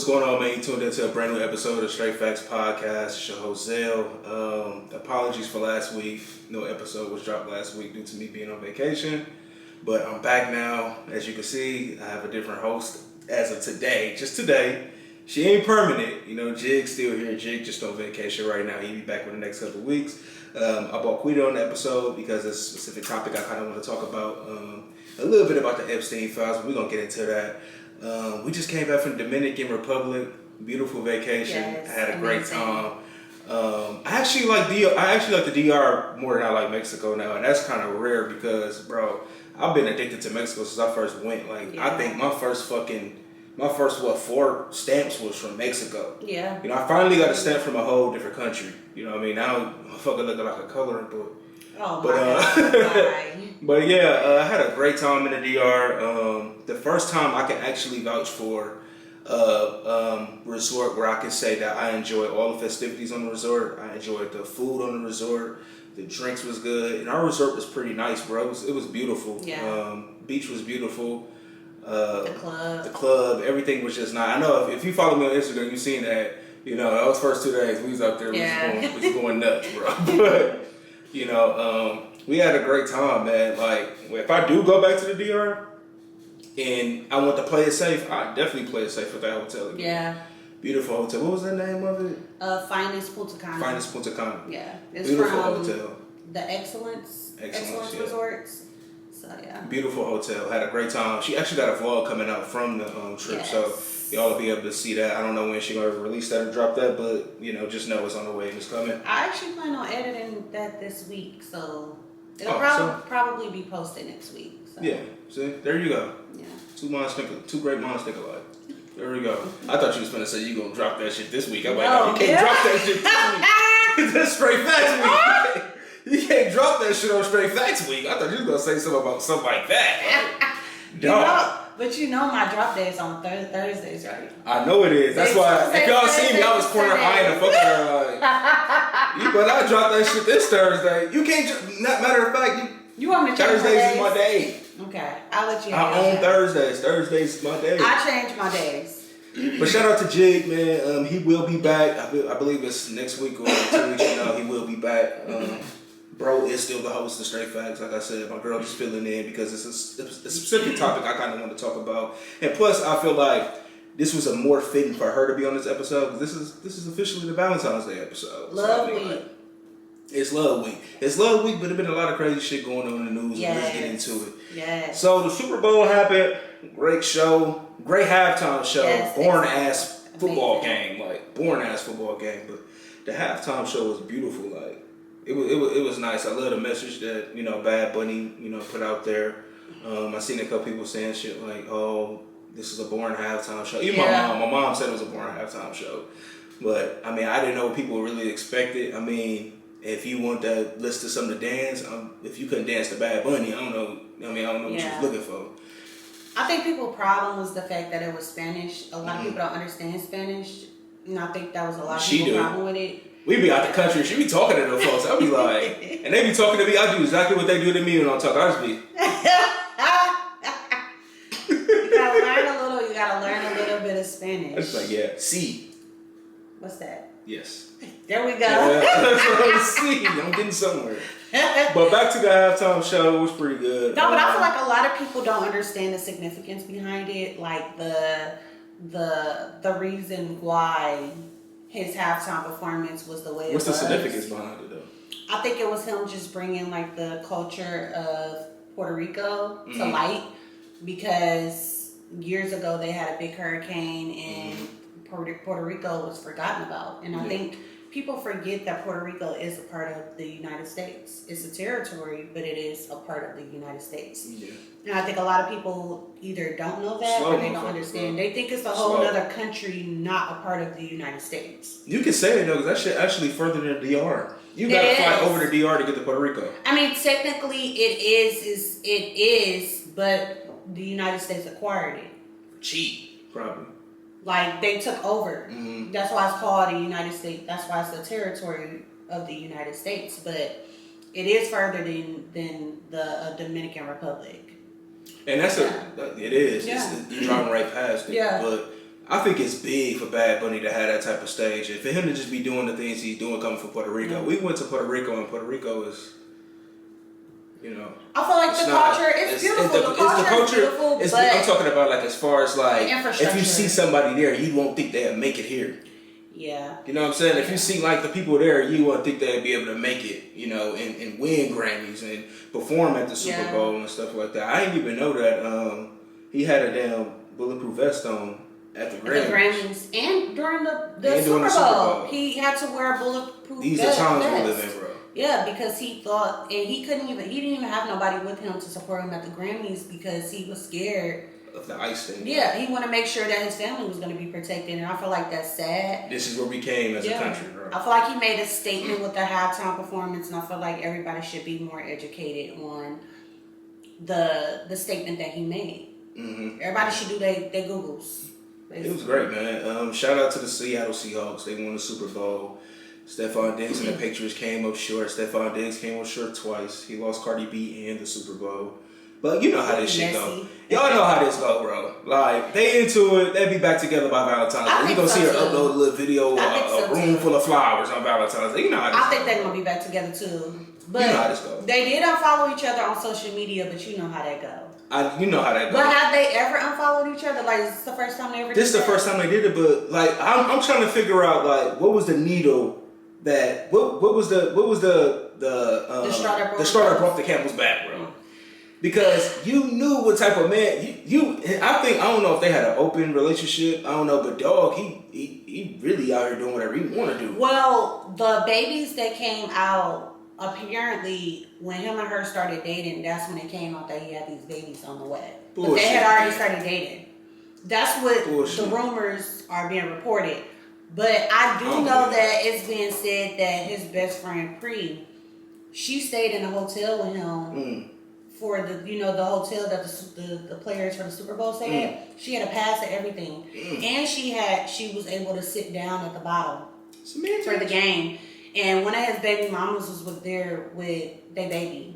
What's going on, man? You tuned into a brand new episode of Straight Facts Podcast. It's your host, Zell. Apologies for last week. No episode was dropped last week due to me being on vacation. But I'm back now. As you can see, I have a different host as of today. Just today. She ain't permanent. You know, Jig's still here. Jig just on vacation right now. He'll be back in the next couple of weeks. I brought Quita on the episode because it's a specific topic I kind of want to talk about. A little bit about the Epstein files, but we're going to get into that. We just came back from Dominican Republic. Beautiful vacation. Yes, I had a great time. I actually like the DR more than I like Mexico now, and that's kind of rare because, bro, I've been addicted to Mexico since I first went. I think my first 4 stamps was from Mexico. Yeah. You know, I finally got a stamp from a whole different country. You know what I mean? Now I'm fucking looking like a coloring book. Oh, my God. But yeah, I had a great time in the DR. The first time I can actually vouch for resort where I can say that I enjoyed all the festivities on the resort. I enjoyed the food on the resort. The drinks was good. And our resort was pretty nice, bro. It was beautiful. Yeah. Beach was beautiful. The club, everything was just nice. I know if you follow me on Instagram, you've seen that. You know, those first 2 days we was up there, we was going nuts, bro. But you know, we had a great time, man. Like, if I do go back to the DR and I want to play it safe, I definitely play it safe at that hotel again. Yeah. Beautiful hotel. What was the name of it? Finest Punta Cana. Finest Punta Cana. Yeah. It's beautiful from hotel. The Excellence yeah. Resorts. So, yeah. Beautiful hotel. Had a great time. She actually got a vlog coming out from the trip, yes. So y'all will be able to see that. I don't know when she's going to release that or drop that, but, you know, just know it's on the way and it's coming. I actually plan on editing that this week, so it'll probably be posted next week. So. Yeah, see? There you go. Yeah. Two great minds think alike. There we go. I thought you was going to say you going to drop that shit this week. I'm like, no, you can't drop that shit this week. That's Straight Facts Week. You can't drop that shit on Straight Facts Week. I thought you was going to say something about something like that. But you know my drop day is on Thursdays, right? I know it is. That's why, if y'all see me, I was corner eyeing the fuck out of her like, you better not drop that shit this Thursday. You can't, matter of fact, you want me to change Thursdays is my day. Okay, I'll let you know. I own Thursdays. Thursdays is my day. I change my days. But shout out to Jig, man. He will be back. I believe it's next week or 2 weeks from now. He will be back. Bro is still the host of Straight Facts. Like I said, my girl is filling in because it's a specific topic I kind of want to talk about. And plus, I feel like this was a more fitting for her to be on this episode because this is officially the Valentine's Day episode. Love Week. Like, it's Love Week. It's Love Week, but there's been a lot of crazy shit going on in the news. Yes. And let's get into it. Yes. So the Super Bowl happened. Great show. Great halftime show. Yes, boring ass football amazing. game. Like boring ass football game. But the halftime show was beautiful. Like it was nice. I love the message that, you know, Bad Bunny, you know, put out there. I seen a couple people saying shit like, "Oh, this is a boring halftime show." Even my mom said it was a boring halftime show. But I mean, I didn't know what people really expected. I mean, if you want to listen to something to dance, if you couldn't dance to Bad Bunny, I don't know what you was looking for. I think people's problem was the fact that it was Spanish. A lot of people don't understand Spanish, and I think that was a lot of people's problem with it. We be out the country, she be talking to those folks. I be like, and they be talking to me. I do exactly what they do to me when I talk. I just be. You gotta learn a little bit of Spanish. I just like, yeah, sí. What's that? Yes. There we go. Yeah, that's what I'm seeing. I'm getting somewhere. But back to the halftime show, it was pretty good. No, but I feel like a lot of people don't understand the significance behind it, like the reason why his halftime performance was the way it was. What's the significance behind it, though? I think it was him just bringing like the culture of Puerto Rico to light, because years ago they had a big hurricane and Puerto Rico was forgotten about, and I think people forget that Puerto Rico is a part of the United States. It's a territory, but it is a part of the United States. Yeah. And I think a lot of people either don't know that or they don't understand. They think it's a whole other country, not a part of the United States. You can say it though, because that shit actually further than the DR. You gotta fly over the DR to get to Puerto Rico. I mean, technically it is, but the United States acquired it. Cheap, probably. Like, they took over. Mm-hmm. That's why it's called the United States. That's why it's the territory of the United States. But it is further than the Dominican Republic. And that's it is. Yeah. You're driving right past it. Yeah. But I think it's big for Bad Bunny to have that type of stage, and for him to just be doing the things he's doing coming from Puerto Rico. Mm-hmm. We went to Puerto Rico, and Puerto Rico is, you know. I feel like the culture is beautiful. The culture is beautiful, but I'm talking about like as far as like infrastructure. if you see somebody there, you won't think they'll make it here. Yeah. You know what I'm saying? If you see like the people there, you won't think they'd be able to make it, you know, and win Grammys and perform at the Super Bowl and stuff like that. I didn't even know that he had a damn bulletproof vest on at the Grammys. And during the Super Bowl, he had to wear a bulletproof vest. These are times we live in, bro. Yeah, because he thought, and he didn't even have nobody with him to support him at the Grammys because he was scared of the ice thing. Yeah, he wanted to make sure that his family was going to be protected, and I feel like that's sad. This is where we came as a country, bro. I feel like he made a statement with the halftime performance, and I feel like everybody should be more educated on the statement that he made. Mm-hmm. Everybody should do their Googles. Basically. It was great, man. Shout out to the Seattle Seahawks. They won the Super Bowl. Stephon Diggs and the Patriots came up short. Stephon Diggs came up short twice. He lost Cardi B and the Super Bowl. But you know how this shit go. Y'all know how this go, bro. Like, they into it. They be back together by Valentine's Day. You gonna see her upload a little video, a room full of flowers on Valentine's Day. You know how this I think they're gonna be back together too. But you know how this go. They did unfollow each other on social media, but you know how that go. You know how that goes. But have they ever unfollowed each other? Like, is this the first time they ever did This is the first time they did it, but like I'm trying to figure out like what was the needle that what was the straw that broke the camel's back, bro. Because you knew what type of man I don't know if they had an open relationship. I don't know, but dog, he really out here doing whatever he want to do. Well, the babies that came out, apparently when him and her started dating, that's when it came out that he had these babies on the way. Bullshit. But they had already started dating. That's what the rumors are being reported. But I do know that it's being said that his best friend Pre, she stayed in a hotel with him. For the the hotel that the players for the Super Bowl stayed at. She had a pass and everything, and she was able to sit down at the bottom for the game. And one of his baby mamas was there with their baby.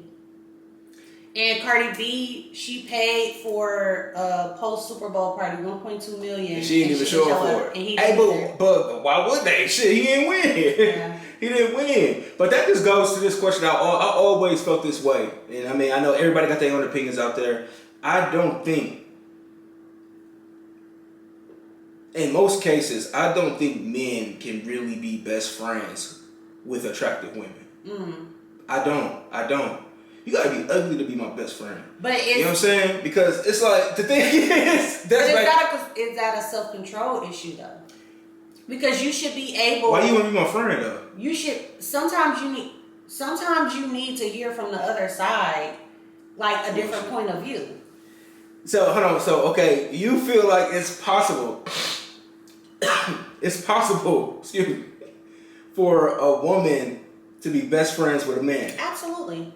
And Cardi B, she paid for a post Super Bowl party, $1.2 million. And she didn't even show up for it. Hey, but why would they? Shit, he didn't win. Yeah. He didn't win. But that just goes to this question. I always felt this way. And I mean, I know everybody got their own opinions out there. I don't think, in most cases, I don't think men can really be best friends with attractive women. I don't. You gotta be ugly to be my best friend. But you know what I'm saying? Because it's like, the thing is, is that a self-control issue though? Because you should be able. Why you want to be my friend though? You should. Sometimes you need to hear from the other side, like a different point of view. So hold on. So okay, you feel like it's possible. It's possible. Excuse me. For a woman to be best friends with a man. Absolutely.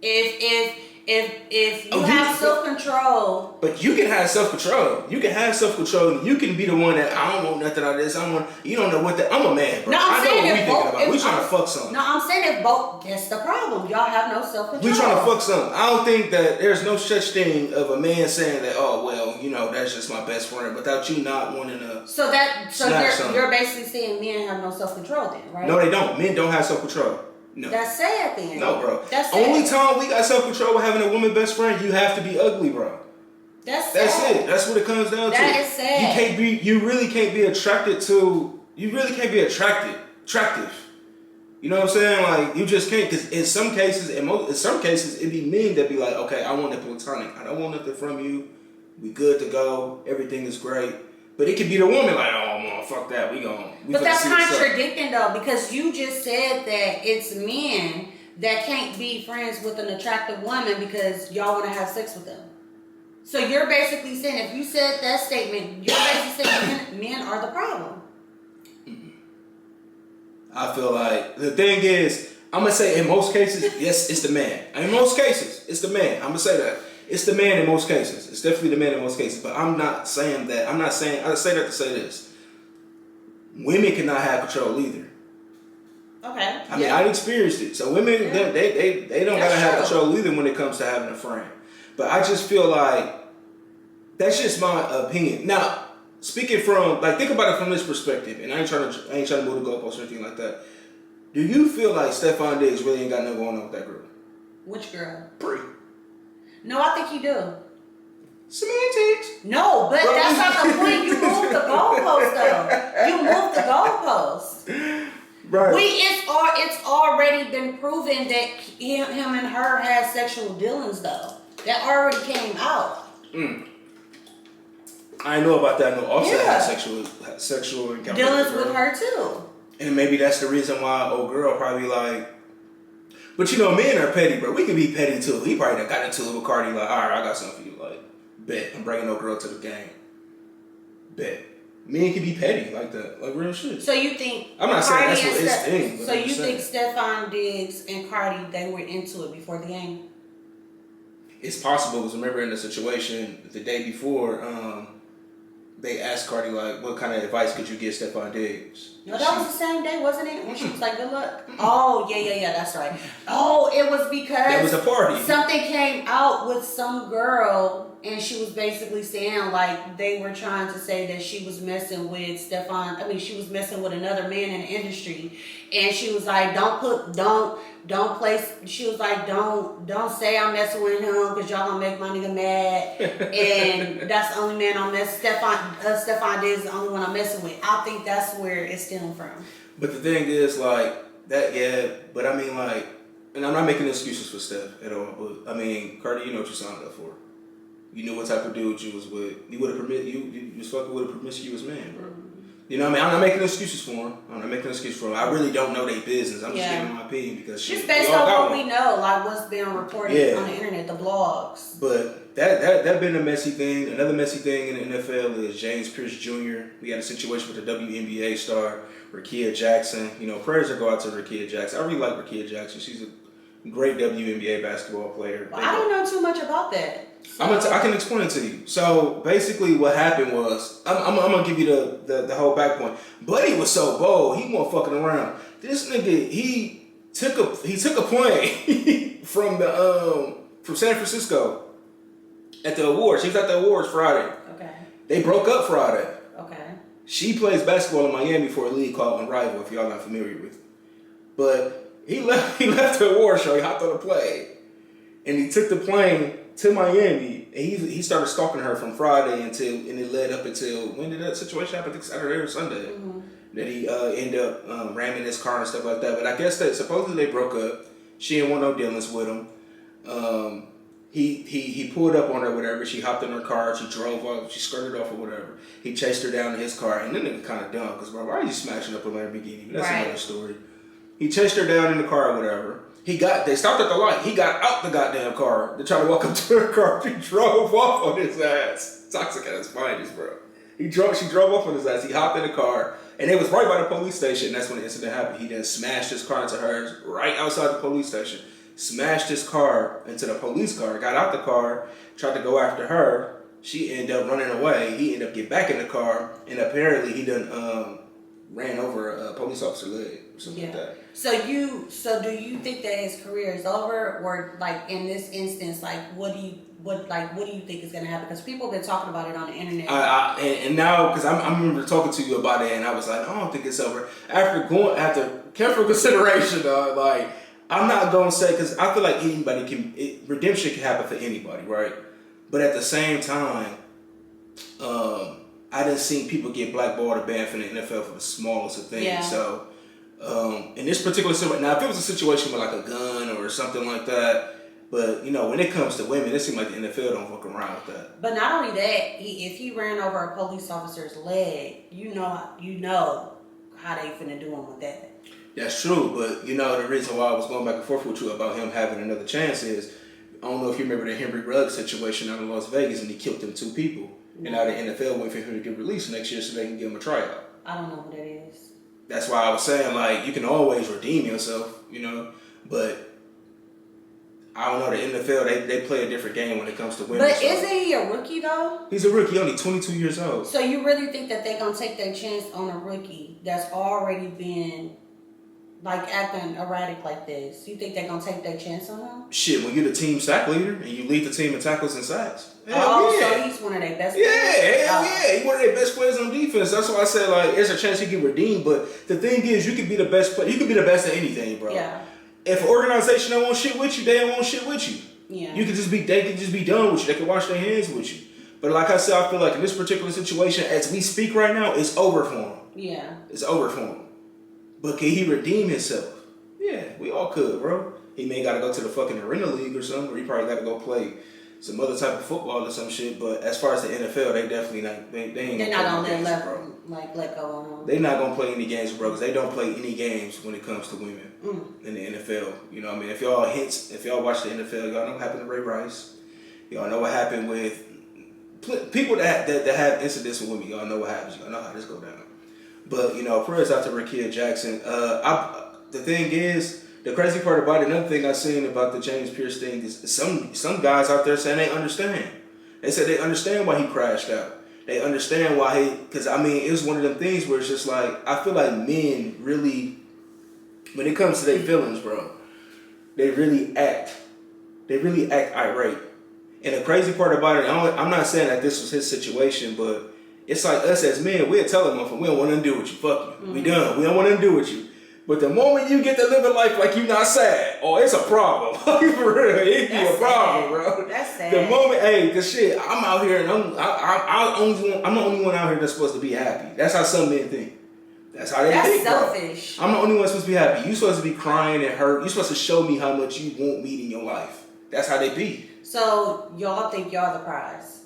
If you have self-control. But you can have self-control. You can have self-control. You can be the one that, I don't want nothing out of this. You don't know what that. I'm a man, bro. No, I'm saying know what we thinking about. We trying to fuck something. No, I'm saying if both, that's the problem. Y'all have no self-control. We trying to fuck something. I don't think that there's no such thing of a man saying that, oh, well, that's just my best friend, without you not wanting to. So you're basically saying men have no self-control then, right? No, they don't. Men don't have self-control. No. That's sad then. No, bro. That's sad. Only time we got self-control with having a woman best friend, you have to be ugly, bro. That's it. That's what it comes down to. That is sad. You really can't be attracted. You know what I'm saying? Like, you just can't, because in some cases, it'd be men that be like, okay, I want it platonic. I don't want nothing from you. We good to go. Everything is great. But it could be the woman like, oh, man, fuck that. But that's contradicting though, because you just said that it's men that can't be friends with an attractive woman because y'all want to have sex with them. So you're basically saying, if you said that statement, you're basically saying men are the problem. I feel like the thing is, I'm going to say in most cases, yes, it's the man. In most cases, it's the man. I'm going to say that. It's the man in most cases. It's definitely the man in most cases. But I'm not saying that. I say that to say this. Women cannot have control either. Okay. I mean, I experienced it. So women, they don't gotta have control either when it comes to having a friend. But I just feel like that's just my opinion. Now, speaking from like think about it from this perspective, and I ain't trying to move the goalposts or anything like that. Do you feel like Stephon Diggs really ain't got nothing going on with that girl? Which girl? Bree. No, I think you do. Semantics. No, but that's not the point. You moved the goalpost though. You moved the goalpost. Right. It's already been proven that him and her had sexual dealings though. That already came out. I know about that. No, Offset Yeah. had sexual encounters Dealings with her too. and maybe that's the reason why old girl probably like. But you know, men are petty, bro. We can be petty too. He probably done got into it with Cardi. Like, all right, I got something for you. Like, bet I'm bringing old girl to the game. Bet. Men can be petty like that, like real shit. So you think I'm not saying Cardi that's what and his thing. But So I'm you just think saying. Stephon Diggs and Cardi they were into it before the game? It's possible because remember in the situation the day before, they asked Cardi like, "What kind of advice could you give Stephon Diggs?" No, that was the same day, wasn't it? When she was like, "Good luck." Oh yeah, that's right. Oh, it was because that was a party. something came out with some girl, and she was basically saying like they were trying to say that she was messing with Stephon. I mean, she was messing with another man in the industry, and she was like, don't place. She was like, don't say I'm messing with him because y'all gonna make my nigga mad, and that's the only man I'm messing. Stephon Diggs is the only one I'm messing with. I think that's where it's stemming from. But the thing is, like that, yeah. But I mean, like, and I'm not making excuses for Steph at all. But I mean, Cardi, you know what you signed up for. You knew what type of dude you was with. You would have you was fucking with a promiscuous man, bro. You know what I mean? I'm not making excuses for him. I really don't know their business. I'm just giving my opinion because just based on what we know, like what's being reported on the internet, the blogs. But that been a messy thing. Another messy thing in the NFL is James Pierce Jr. We had a situation with the WNBA star Rickea Jackson. You know, prayers that go out to Rickea Jackson. I really like Rickea Jackson. She's a great WNBA basketball player. Well, I don't know too much about that. So. I can explain it to you. So basically, what happened was I'm gonna give you the whole back point. Buddy was so bold, he wasn't fucking around. This nigga he took a plane from San Francisco at the awards. He was at the awards Friday. Okay. They broke up Friday. Okay. She plays basketball in Miami for a league called Unrivaled, if y'all not familiar with it. But he left the award show. He hopped on a plane and he took the plane to Miami, and he started stalking her from Friday and it led up until when did that situation happen? I think Saturday or Sunday. Mm-hmm. That he ended up ramming his car and stuff like that. But I guess that supposedly they broke up. She didn't want no dealings with him. He pulled up on her, whatever. She hopped in her car. She drove off. She skirted off or whatever. He chased her down in his car, and then it kind of dumb because bro, why are you smashing up a Lamborghini? That's another story. He chased her down in the car or whatever. They stopped at the light. He got out the goddamn car to try to walk up to her car. She drove off on his ass. Toxic at his finest, bro. She drove off on his ass. He hopped in the car, and it was right by the police station. That's when the incident happened. He then smashed his car into hers right outside the police station. Smashed his car into the police car. Got out the car, tried to go after her. She ended up running away. He ended up getting back in the car, and apparently he done ran over a police officer leg or something like that. So do you think that his career is over, or like in this instance, like what do you think is gonna happen? Because people have been talking about it on the internet. And now, because I remember talking to you about it, and I was like, I don't think it's over. After careful consideration, like I'm not gonna say, because I feel like redemption can happen for anybody, right? But at the same time, I done seen people get blackballed or banned from the NFL for the smallest of things. Yeah. So, in this particular situation, now if it was a situation with like a gun or something like that, but you know, when it comes to women, it seems like the NFL don't fuck around with that. But not only that, if he ran over a police officer's leg, you know how they finna do him with that. That's true, but you know the reason why I was going back and forth with you about him having another chance is, I don't know if you remember the Henry Ruggs situation out in Las Vegas, and he killed them 2 people. And now the NFL went for him to get released next year so they can give him a tryout. I don't know what that is. That's why I was saying, like, you can always redeem yourself, you know. But I don't know, the NFL, they play a different game when it comes to women. But isn't he a rookie, though? He's a rookie, only 22 years old. So you really think that they're going to take their chance on a rookie that's already been like acting erratic like this? You think they're gonna take their chance on him? Shit, when you're the team sack leader and you lead the team in tackles and sacks. Hell So yeah. he's one of their best Yeah, players? hell yeah. He's one of their best players on defense. That's why I said, like, there's a chance he can redeem. But the thing is, you can be the best player. You can be the best at anything, bro. Yeah. If an organization don't want shit with you, they don't want shit with you. Yeah. They can just be done with you. They can wash their hands with you. But like I said, I feel like in this particular situation, as we speak right now, it's over for him. Yeah. It's over for him. But can he redeem himself? Yeah, we all could, bro. He may got to go to the fucking arena league or something, or he probably got to go play some other type of football or some shit. But as far as the NFL, they definitely not. They ain't. They're not on their level, level. Like let go on him. They not gonna play any games, bro, because they don't play any games when it comes to women in the NFL. You know what I mean? If y'all watch the NFL, y'all know what happened to Ray Rice. Y'all know what happened with people that have incidents with women. Y'all know what happens. Y'all know how this go down. But you know, prayers out to Rakia Jackson. The thing is, the crazy part about it, another thing I seen about the James Pierce thing is some guys out there saying they understand. They said they understand why he crashed out. They understand why because I mean, it was one of them things where it's just like, I feel like men really, when it comes to their feelings, bro, they really act irate. And the crazy part about it, I'm not saying that this was his situation, but it's like us as men, we'll tell him, we don't want nothing to do with you. Fuck you. We done. We don't want nothing to do with you. But the moment you get to living life like you not sad, it's a problem. For real, it be a problem, bro. That's sad. The moment, cause shit, I'm out here and I'm the only one out here that's supposed to be happy. That's how some men think. That's how they think, selfish. bro. I'm the only one supposed to be happy. You supposed to be crying and hurt. You supposed to show me how much you want me in your life. That's how they be. So y'all think y'all the prize?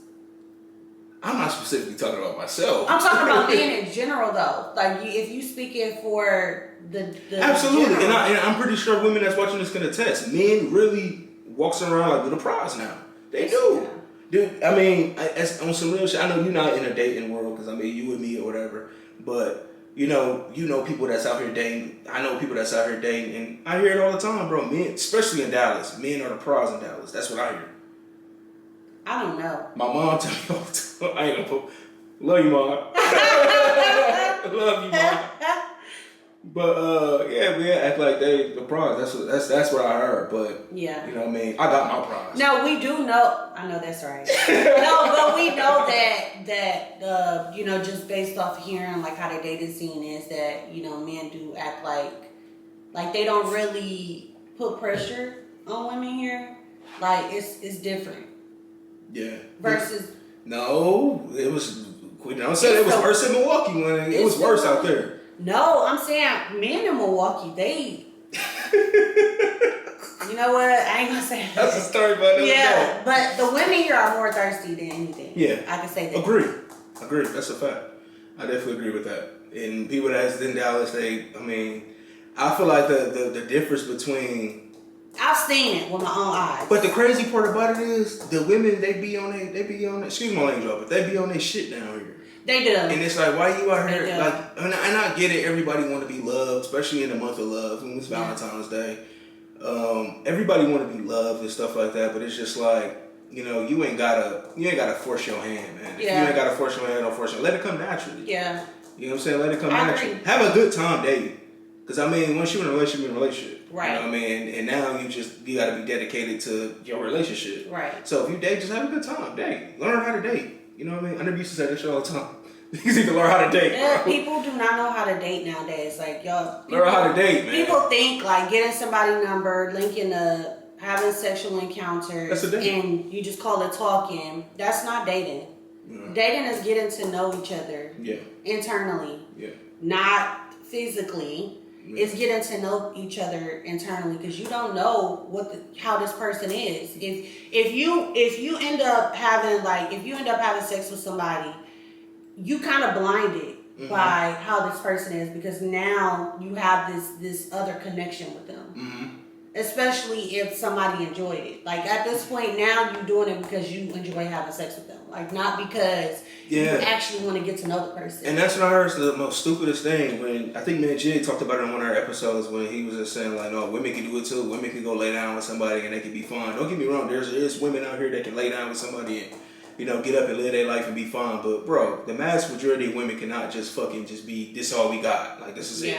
I'm not specifically talking about myself. I'm talking about men in general, though. Like, if you speaking for the absolutely, general. and I'm pretty sure women that's watching this can attest. Men really walks around like with a prize now. They do, dude. I mean, on some real shit. I know you're not in a dating world because I mean you with me or whatever, but you know people that's out here dating. I know people that's out here dating, and I hear it all the time, bro. Men, especially in Dallas, men are the prize in Dallas. That's what I hear. I don't know. My mom tell me all the time. I ain't gonna put. Love you, mom. Love you, mom. But yeah, we act like they the prize. That's what I heard. But yeah, you know what I mean. I got my prize. No, we do know. I know that's right. No, but we know that you know, just based off hearing like how the dating scene is, that you know men do act like they don't really put pressure on women here. Like it's different. Yeah. Versus. No, it was. I'm saying it was worse in Milwaukee when it was worse out there. No, I'm saying men in Milwaukee, they. You know what? I ain't gonna say that. That's a story about another day. But the women here are more thirsty than anything. Yeah. I can say that. Agree. That's a fact. I definitely agree with that. And people that's in Dallas, I feel like the difference between. I've seen it with my own eyes. But the crazy part about it is the women they be on excuse my language, but they be on their shit down here. They do. And it's like, why you out here? Like, and I get it. Everybody want to be loved, especially in the month of love when it's Valentine's Day. Everybody want to be loved and stuff like that. But it's just like, you know, you ain't gotta force your hand, man. If you ain't gotta force your hand, don't force your hand. Let it come naturally. Yeah. You know what I'm saying? Let it come naturally. Have a good time dating. Because I mean, once you're in a relationship, you're in a relationship. Right. You know what I mean? And now you got to be dedicated to your relationship. Right. So if you date, just have a good time. Date. Learn how to date. You know what I mean? I never used to say this shit all the time. You need to learn how to date. Yeah, bro. people do not know how to date nowadays. Like, y'all. Learn how to date, man. People think like getting somebody's number, linking up, having sexual encounters, That's a date. and you just call it talking. That's not dating. Yeah. Dating is getting to know each other. Yeah. Internally. Yeah. Not physically. Yeah. It's getting to know each other internally because you don't know how this person is. If you end up having sex with somebody, you kind of blinded by how this person is because now you have this other connection with them. Mm-hmm. Especially if somebody enjoyed it. Like at this point now you're doing it because you enjoy having sex with them. Like not because you actually want to get to know the person. And that's what I heard is the most stupidest thing when I think me and Jay talked about it in one of our episodes when he was just saying like, no, women can do it too. Women can go lay down with somebody and they can be fine. Don't get me wrong, there's women out here that can lay down with somebody and, you know, get up and live their life and be fine. But bro, the mass majority of women cannot just fucking just be this all we got. Like this is it.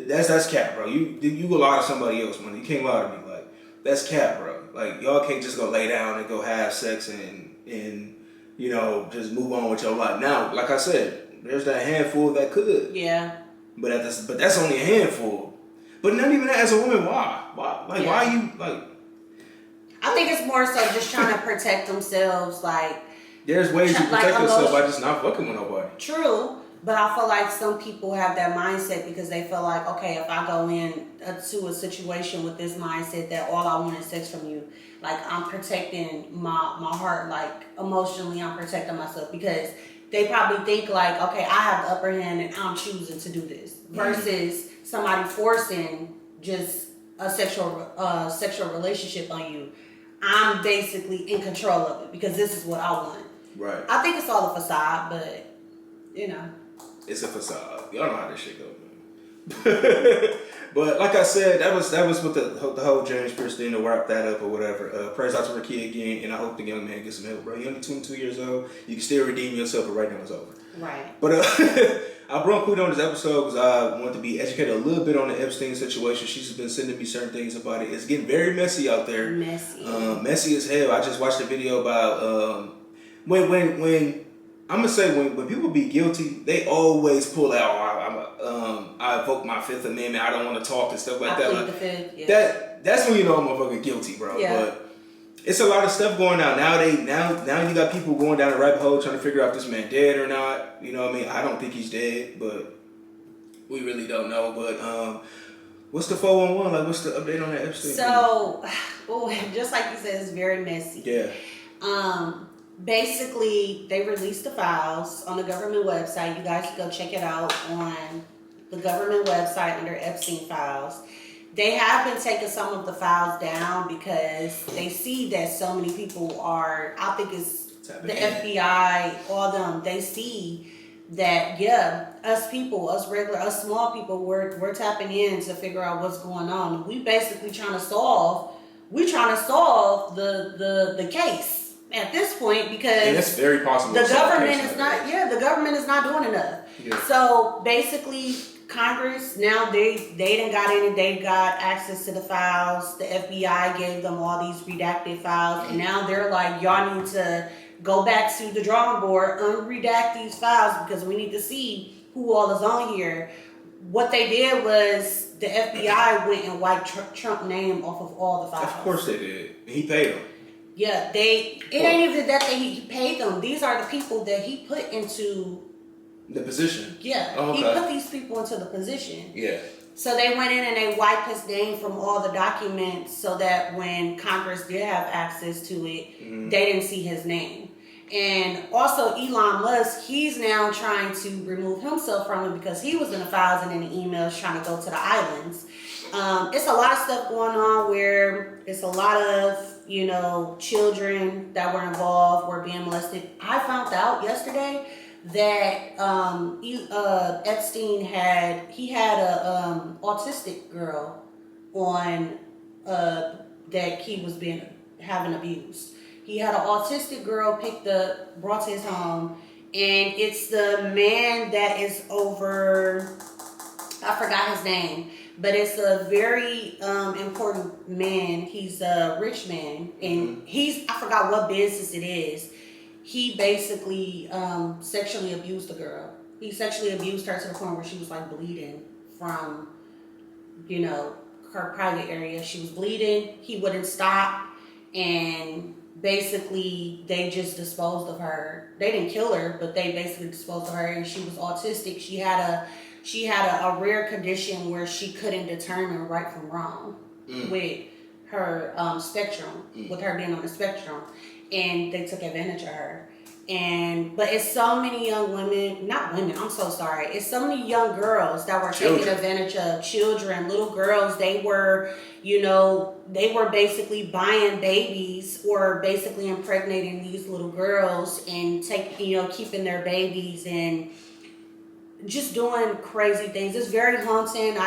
That's cap, bro. You go lie to somebody else, man. You can't lie to me. Like, that's cap, bro. Like, y'all can't just go lay down and go have sex and you know, just move on with your life. Now, like I said, there's that handful that could. Yeah. But that's only a handful. But not even that, as a woman, why? Like, why you, like... I think it's more so just trying to protect themselves, like... There's ways to protect yourself by just not fucking with nobody. True, but I feel like some people have that mindset because they feel like, okay, if I go in to a situation with this mindset that all I want is sex from you, like I'm protecting my heart, like emotionally I'm protecting myself because they probably think like, okay, I have the upper hand and I'm choosing to do this versus somebody forcing just a sexual relationship on you. I'm basically in control of it because this is what I want. Right. I think it's all a facade, but you know. It's a facade. Y'all know how this shit go, man. But like I said, that was what the whole James Pierce thing, to wrap that up or whatever. Praise out to Rakia again, and I hope the young man gets some help, bro. You're only 22 years old. You can still redeem yourself, but right now it's over. Right. But I brought Queen on this episode because I want to be educated a little bit on the Epstein situation. She's been sending me certain things about it. It's getting very messy out there. Messy as hell. I just watched a video about when I'm gonna say when people be guilty, they always pull out. I invoke my Fifth Amendment. I don't want to talk and stuff like that. Plead the Fifth. Yeah. That's when you know I'm motherfucking guilty, bro. Yeah. But it's a lot of stuff going on now you got people going down the rabbit hole trying to figure out if this man dead or not. You know what I mean? I don't think he's dead, but we really don't know. But what's the 411? Like, what's the update on that Epstein? So, just like you said, it's very messy. Yeah. Basically, they released the files on the government website. You guys can go check it out on the government website under Epstein Files. They have been taking some of the files down because they see that so many people are, I think it's the FBI, all them, they see that, yeah, us small people, we're tapping in to figure out what's going on. We basically trying to solve the case at this point because and it's very possible the government is not doing enough. Yeah. So basically, Congress now they done got in and they got access to the files. The FBI gave them all these redacted files, and now they're like, y'all need to go back to the drawing board, unredact these files because we need to see who all is on here. What they did was the FBI went and wiped Trump's name off of all the files. Of course they did. He paid them. Yeah, it ain't even that he paid them. These are the people that he put into the position. Yeah, okay. He put these people into the position. Yeah. So they went in and they wiped his name from all the documents so that when Congress did have access to it, they didn't see his name. And also Elon Musk, he's now trying to remove himself from it because he was in the files and in the emails trying to go to the islands. It's a lot of stuff going on where it's a lot of, children that were involved were being molested. I found out yesterday that Epstein had a autistic girl on that he was having abused. He had an autistic girl brought to his home, and it's the man that is over, I forgot his name, but it's a very important man. He's a rich man, and I forgot what business it is. He basically sexually abused the girl. He sexually abused her to the point where she was like bleeding from, her private area. She was bleeding. He wouldn't stop, and basically they just disposed of her. They didn't kill her, but they basically disposed of her, and she was autistic. She had a rare condition where she couldn't determine right from wrong with her spectrum, with her being on the spectrum, and they took advantage of her. But it's so many young women, not women, I'm so sorry. It's so many young girls that were taken advantage of, children, little girls. They were, they were basically buying babies or basically impregnating these little girls and keeping their babies and just doing crazy things. It's very haunting.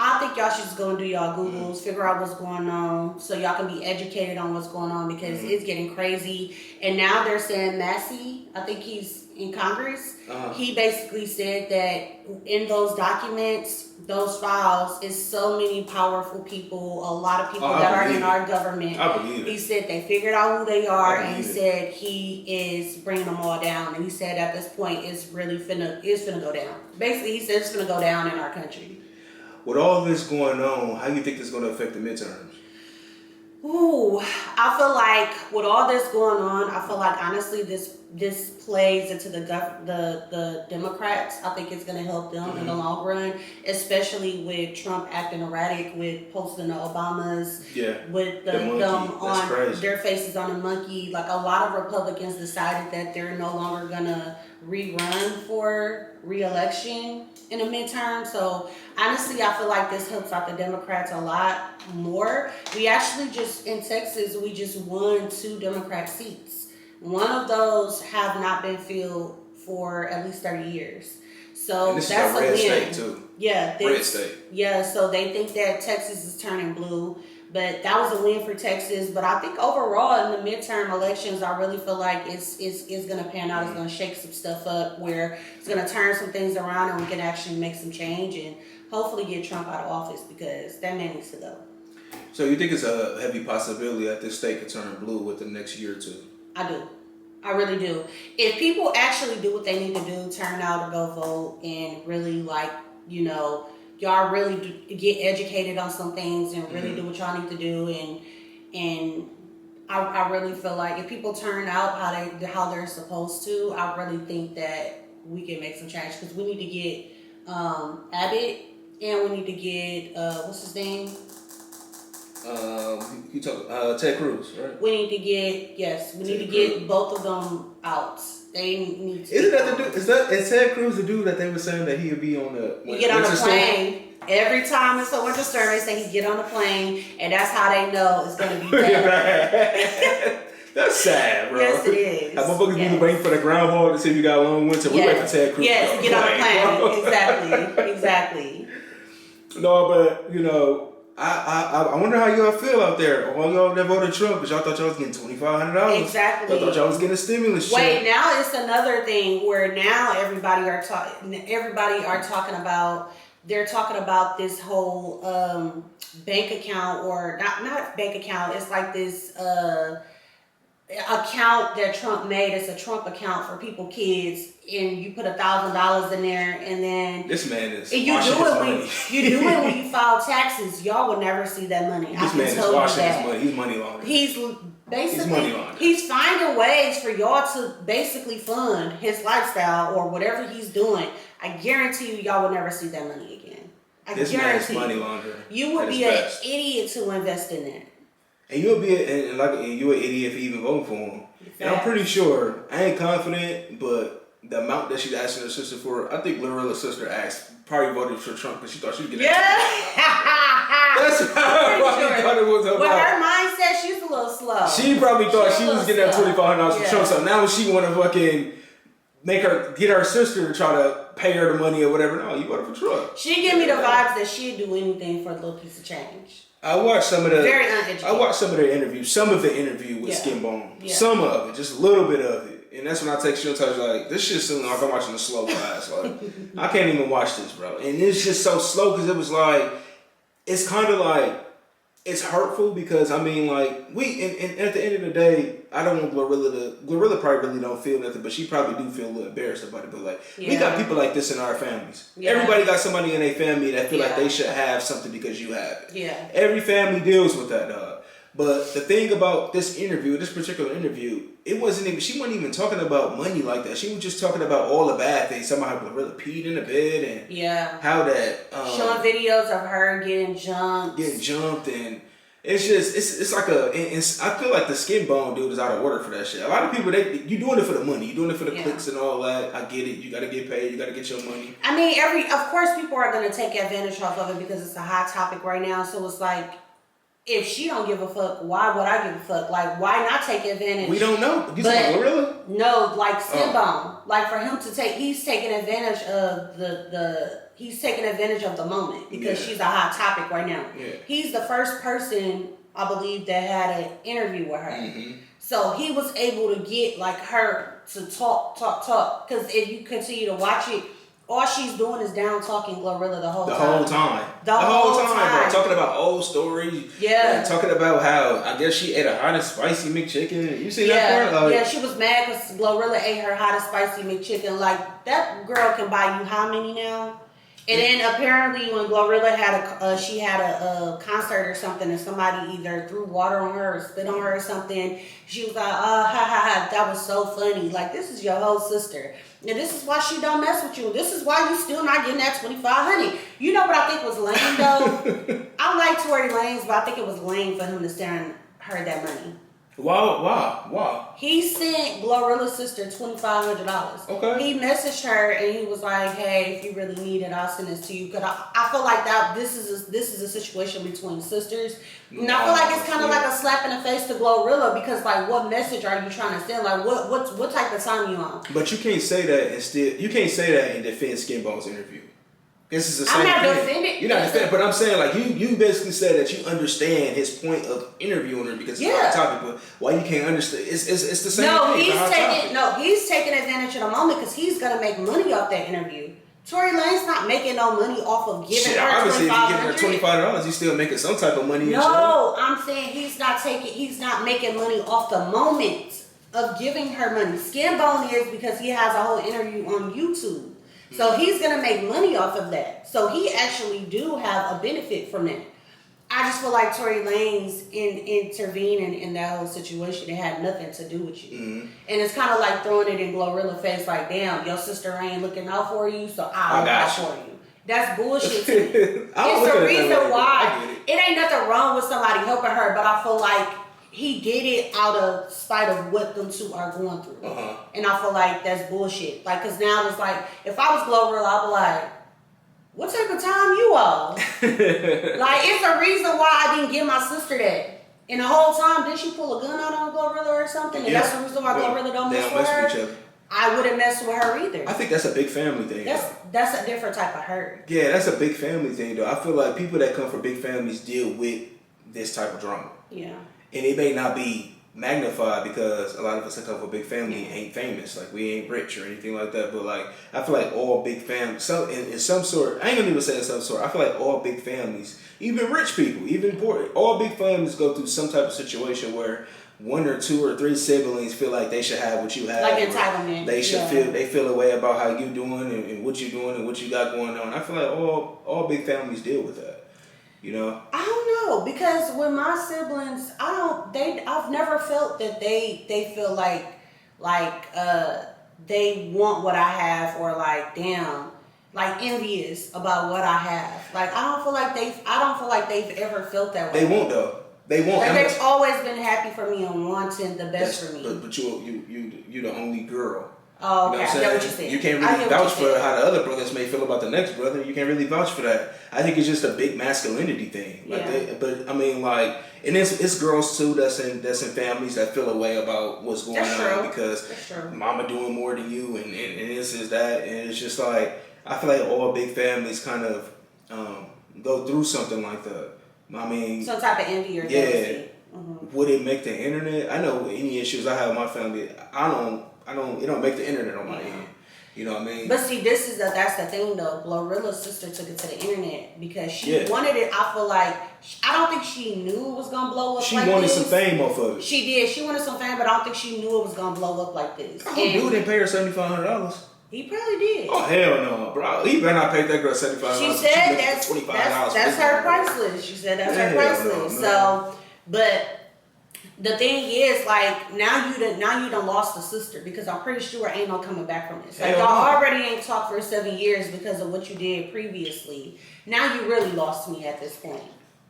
I think y'all should just go and do y'all Googles, figure out what's going on so y'all can be educated on what's going on because it's getting crazy. And now they're saying Massey, I think he's in Congress, he basically said that in those documents, those files, is so many powerful people, a lot of people that are in our government. I believe it. He said they figured out who they are, and he said he is bringing them all down. And he said at this point, it's finna go down. Basically, he said it's finna go down in our country. With all this going on, how do you think this is going to affect the midterms? Ooh, I feel like with all this going on, I feel like honestly this plays into the Democrats. I think it's going to help them in the long run, especially with Trump acting erratic with posting the Obamas, with them on their faces on a monkey. Like a lot of Republicans decided that they're no longer going to rerun for re-election in the midterm. So honestly, I feel like this helps out the Democrats a lot more. We actually just, in Texas, we just won 2 Democrat seats. One of those have not been filled for at least 30 years. So and this that's is a red win. State too. Yeah. Red state. Yeah, so they think that Texas is turning blue. But that was a win for Texas. But I think overall in the midterm elections, I really feel like it's going to pan out. It's going to shake some stuff up where it's going to turn some things around and we can actually make some change and hopefully get Trump out of office because that man needs to go. So you think it's a heavy possibility that this state could turn blue within the next year or two? I do. I really do. If people actually do what they need to do, turn out or go vote and really y'all really get educated on some things and really do what y'all need to do, and I really feel like if people turn out how they're supposed to, I really think that we can make some change because we need to get Abbott and we need to get what's his name? You talk Ted Cruz, right? We need to get both of them out. They need to. Isn't that the dude? Is Ted Cruz the dude that they were saying that he would be on the? You get on the plane. Every time it's a winter storm, they say he get on the plane, and that's how they know it's going to be bad. That's sad, bro. Yes, it is. How motherfuckers be waiting for the ground ball to see if you got a long winter. We wait for Ted Cruz. Yes, get on the plane. Exactly. No, but I wonder how y'all feel out there. All y'all that voted Trump, because y'all thought y'all was getting $2,500. Exactly. Y'all thought y'all was getting a stimulus check. Wait, now it's another thing where now everybody are talking about. They're talking about this whole bank account, or not bank account. It's like this account that Trump made. It's a Trump account for kids, and you put $1,000 in there, and then this man is you do it when you file taxes. Y'all will never see that money. This man is washing his money. He's money laundering. He's finding ways for y'all to basically fund his lifestyle or whatever he's doing. I guarantee you, y'all will never see that money again. This man's money laundering. You would be an idiot to invest in that. And you'll be you're an idiot for even voting for him. And I'm pretty sure, I ain't confident, but the amount that she's asking her sister for, I think Glorilla's sister probably voted for Trump because she thought she was getting That's how I probably thought it was about. With her mindset, she's a little slow. She probably thought she was getting that $2,500 from Trump. So now she want to fucking get her sister to try to pay her the money or whatever. No, you voted for Trump. She give me the vibes that she'd do anything for a little piece of change. I watched some of the very uneducated. I watched some of their interviews. Some of the interview with Skin Bone. Yeah. Some of it, just a little bit of it. And that's when I text you and tell you, like, this shit's sounding like I'm watching a slow class. Like, I can't even watch this, bro. And it's just so slow because it was like, it's kind of like, it's hurtful because, I mean, like, and at the end of the day, I don't want Glorilla probably really don't feel nothing, but she probably do feel a little embarrassed about it. But, like, we got people like this in our families. Yeah. Everybody got somebody in their family that feel like they should have something because you have it. Yeah. Every family deals with that, dog. But the thing about this particular interview, she wasn't even talking about money like that. She was just talking about all the bad things. Somehow Glorilla peed in the bed and how that showing videos of her getting jumped, and it's just it's like I feel like the Skin Bone dude is out of order for that shit. A lot of people you doing it for the money, you doing it for the clicks and all that. I get it. You got to get paid. You got to get your money. I mean, of course people are going to take advantage off of it because it's a hot topic right now. So it's like, if she don't give a fuck, why would I give a fuck? Like, why not take advantage? We don't know. You saying Glorilla? No, like Skin Bone. Like for him to he's taking advantage of he's taking advantage of the moment because she's a hot topic right now. Yeah. He's the first person, I believe, that had an interview with her. Mm-hmm. So he was able to get like her to talk. Because if you continue to watch it, all she's doing is down talking Glorilla the whole time. The whole time, bro. Talking about old stories. Yeah. And talking about how, I guess she ate a hot and spicy McChicken. You see that part? Yeah, she was mad because Glorilla ate her hot and spicy McChicken. Like, that girl can buy you how many now? And then apparently when Glorilla had she had a concert or something and somebody either threw water on her or spit on her or something, she was like, oh, ha ha ha, that was so funny. Like, this is your whole sister. And this is why she don't mess with you. This is why you still not getting that $2,500. You know what I think was lame though? I like Tory Lanez, but I think it was lame for him to send her that money. Why? He sent Glorilla's sister $2,500. Okay. He messaged her and he was like, "Hey, if you really need it, I'll send this to you." Cause I feel like that this is a situation between sisters, and I feel like it's kind of like a slap in the face to Glorilla because like, what message are you trying to send? Like, what type of time you on? But you can't say that in defense Skinbone's interview. This is the same I'm not thing. defending. You're not defending, but I'm saying like you basically said that you understand his point of interviewing her because it's a hot topic. But why you can't understand? It's the same thing. He's taking advantage of the moment because he's gonna make money off that interview. Tory Lane's not making no money off of giving her obviously, if you give her $25, he's still making some type of money. No, I'm saying he's not making money off the moment of giving her money. Skinbone is because he has a whole interview on YouTube. So he's going to make money off of that. So he actually do have a benefit from that. I just feel like Tory Lanez intervening in that whole situation. It had nothing to do with you. Mm-hmm. And it's kind of like throwing it in Glorilla's face like, damn, your sister ain't looking out for you, so I'll look out for you. That's bullshit to me. It's the reason why. It ain't nothing wrong with somebody helping her, but I feel like he did it out of spite of what them two are going through. Uh-huh. And I feel like that's bullshit. Like, because now it's like, if I was Glorilla, I'd be like, what type of time you on? Like, it's a reason why I didn't give my sister that. And the whole time, did she pull a gun out on Glorilla or something? And that's the reason why Glorilla don't mess with her? I wouldn't mess with her either. I think that's a big family thing. That's a different type of hurt. Yeah, that's a big family thing, though. I feel like people that come from big families deal with this type of drama. Yeah. And it may not be magnified because a lot of us that come from a big family ain't famous. Like, we ain't rich or anything like that. But, like, I feel like all big families, in some sort, I ain't gonna even say in some sort, I feel like all big families, even rich people, even poor, all big families go through some type of situation where one or two or three siblings feel like they should have what you have. Like entitlement. They should feel a way about how you doing and what you doing and what you got going on. I feel like all big families deal with that. You know? I don't know, because with my siblings, I've never felt that they feel like they want what I have or like, damn, like envious about what I have. Like, I don't feel like they've ever felt that way. They won't though. They won't. Like, they've always been happy for me and wanting the best for me. But you're the only girl. Oh, okay. You know what you're saying. You can't really vouch for how the other brothers may feel about the next brother. You can't really vouch for that. I think it's just a big masculinity thing. Like but I mean, like, and it's girls too that's in families that feel a way about what's going on because mama doing more than you and this is that, and it's just like I feel like all big families kind of go through something like that. I mean, some type of envy or jealousy. Mm-hmm. Would it make the internet? I know any issues I have with my family, it don't make the internet on my end. You know what I mean? But see, that's the thing though. Glorilla's sister took it to the internet because she wanted it. I feel like, I don't think she knew it was going to blow up like this. She wanted some fame off of it. She did. She wanted some fame, but I don't think she knew it was going to blow up like this. Oh, dude didn't pay her $7,500. He probably did. Oh, hell no, bro. He better not pay that girl $7,500. She said that's her price list. She said that's her price list. So, but the thing is, like, now you done lost a sister because I'm pretty sure ain't no coming back from this. Like, y'all already ain't talked for 7 years because of what you did previously. Now you really lost me at this point.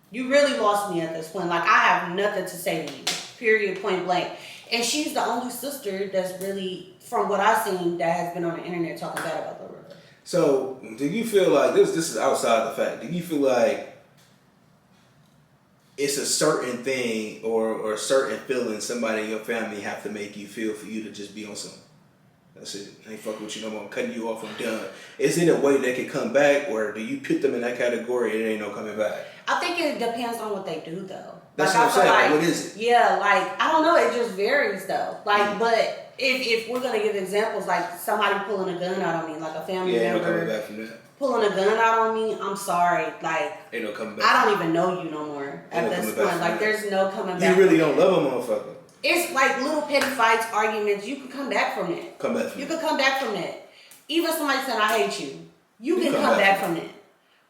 You really lost me at this point. Like, I have nothing to say to you. Period, point blank. And she's the only sister that's really, from what I've seen, that has been on the internet talking bad about Glorilla. So, do you feel like, this is outside the fact, do you feel like it's a certain thing or a certain feeling somebody in your family have to make you feel for you to just be on some, that's it, I ain't fucking with you no more, I'm cutting you off, I'm done? Is it a way they can come back, or do you put them in that category and it ain't no coming back? I think it depends on what they do though. That's what I'm saying. Like, what is it? Yeah, like, I don't know, it just varies though. Like, but if we're gonna give examples, like somebody pulling a gun out on me, like a family ain't no coming member back from that. pulling a gun out on me, I'm sorry. Like, Ain't no coming back. I don't even know you no more at this point. Like, there's no coming back. You really don't love a motherfucker. It's like little petty fights, arguments. You can come back from that. Come back from You that. can come back from that. Even somebody saying, I hate you. You can come back from that.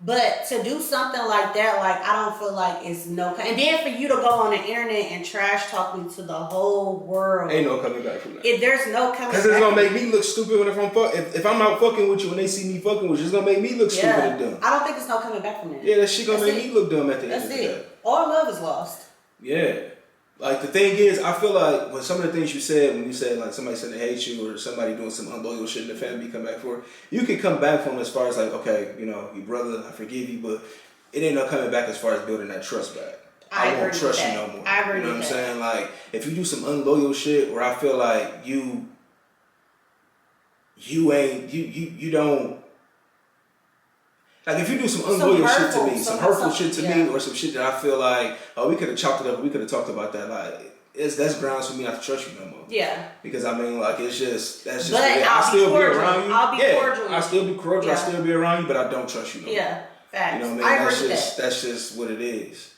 But to do something like that, like, I don't feel like it's no... And then for you to go on the internet and trash talk me to the whole world... Ain't no coming back from that. If there's no coming back... Because it's going to make me look stupid when if I'm out fucking with you and they see me fucking with you, it's going to make me look stupid and dumb. I don't think it's no coming back from that. Yeah, that shit going to make me look dumb at the end of the day. That's it. All love is lost. Yeah. Like, the thing is, I feel like when some of the things you said, when you said, like, somebody said they hate you or somebody doing some unloyal shit in the family you come back for, you can come back from as far as, like, okay, you know, your brother, I forgive you, but it ain't no coming back as far as building that trust back. I won't trust you no more. I agree with that. You know what I'm saying? Like, if you do some unloyal shit where I feel like you don't... Like, if you do some unloyal shit to me, some hurtful shit to me, or some shit that I feel like, oh, we could have chopped it up, we could have talked about that, like, that's grounds for me not to trust you no more. Yeah. Because, I mean, like, that's just but I'll still be around you. I'll be cordial. I'll still be cordial, Yeah. I'll still be around you, but I don't trust you no more. Yeah, facts. You know what I mean? I agree with that. That's just what it is.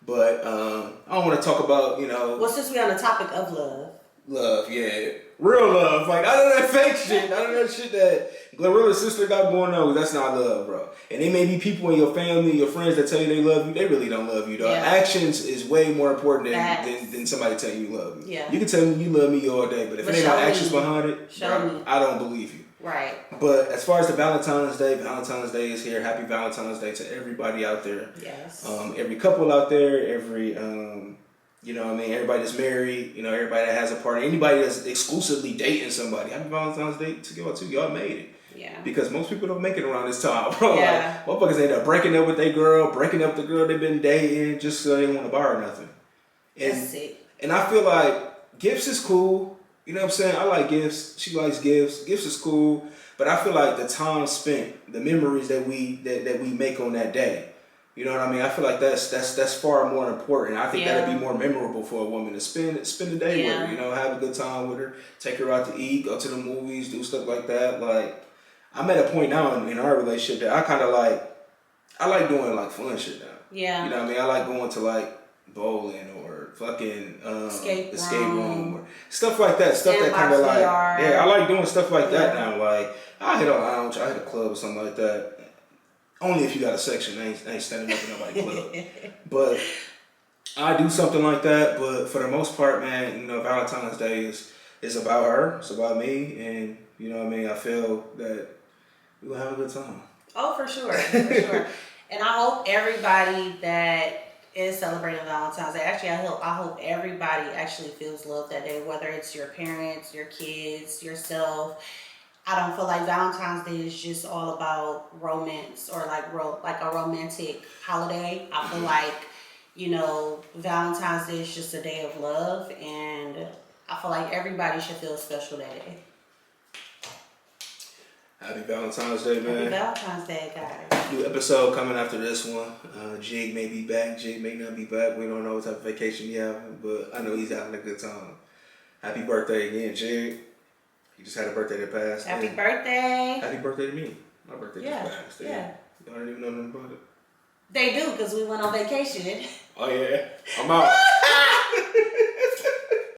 But, I don't want to talk about, you know... Well, since we're on the topic of love. Love, yeah. Real love. Like, none of that fake shit. None of that shit that Glorilla's sister got going on. That's not love, bro. And there may be people in your family, your friends that tell you they love you. They really don't love you, dog. Yeah. Actions is way more important than somebody telling you love you. Yeah. You can tell me you love me all day, but if it ain't no actions behind it, bro, I don't believe you. Right. But as far as the Valentine's Day is here. Happy Valentine's Day to everybody out there. Yes. Every couple out there, every... you know what I mean? Everybody that's married, you know, everybody that has a partner, anybody that's exclusively dating somebody. Happy Valentine's Day to y'all too. Y'all made it. Yeah. Because most people don't make it around this time, bro. Yeah. Like, motherfuckers end up breaking up with their girl, breaking up the girl they've been dating just so they don't want to buy her nothing. That's it. And I feel like gifts is cool. You know what I'm saying? I like gifts. She likes gifts. Gifts is cool. But I feel like the time spent, the memories that we make on that day, you know what I mean? I feel like that's far more important. I think that'd be more memorable for a woman to spend the day with her. You know, have a good time with her, take her out to eat, go to the movies, do stuff like that. Like, I'm at a point now in our relationship that I kind of I like doing like fun shit now. Yeah. You know what I mean? I like going to like bowling or fucking escape room or stuff like that. Stuff that kind of like I like doing stuff like that now. Like, I hit a lounge, I hit a club or something like that. Only if you got a section. I ain't standing up in nobody's club. But I do something like that. But for the most part, man, you know, Valentine's Day is about her. It's about me. And, you know what I mean? I feel that we're going to have a good time. Oh, for sure. For sure. And I hope everybody that is celebrating Valentine's Day, actually, I hope everybody actually feels love that day, whether it's your parents, your kids, yourself. I don't feel like Valentine's Day is just all about romance or like a romantic holiday. I feel like, you know, Valentine's Day is just a day of love, and I feel like everybody should feel special that day. Happy Valentine's Day, man. Happy Valentine's Day, guys. New episode coming after this one. Jig may be back. Jig may not be back. We don't know what type of vacation he having, but I know he's having a good time. Happy birthday again, Jig. You just had a birthday that passed. Happy birthday. Happy birthday to me. My birthday just passed. Yeah. Y'all don't even know nothing about it. They do, because we went on vacation. Oh, yeah. I'm out.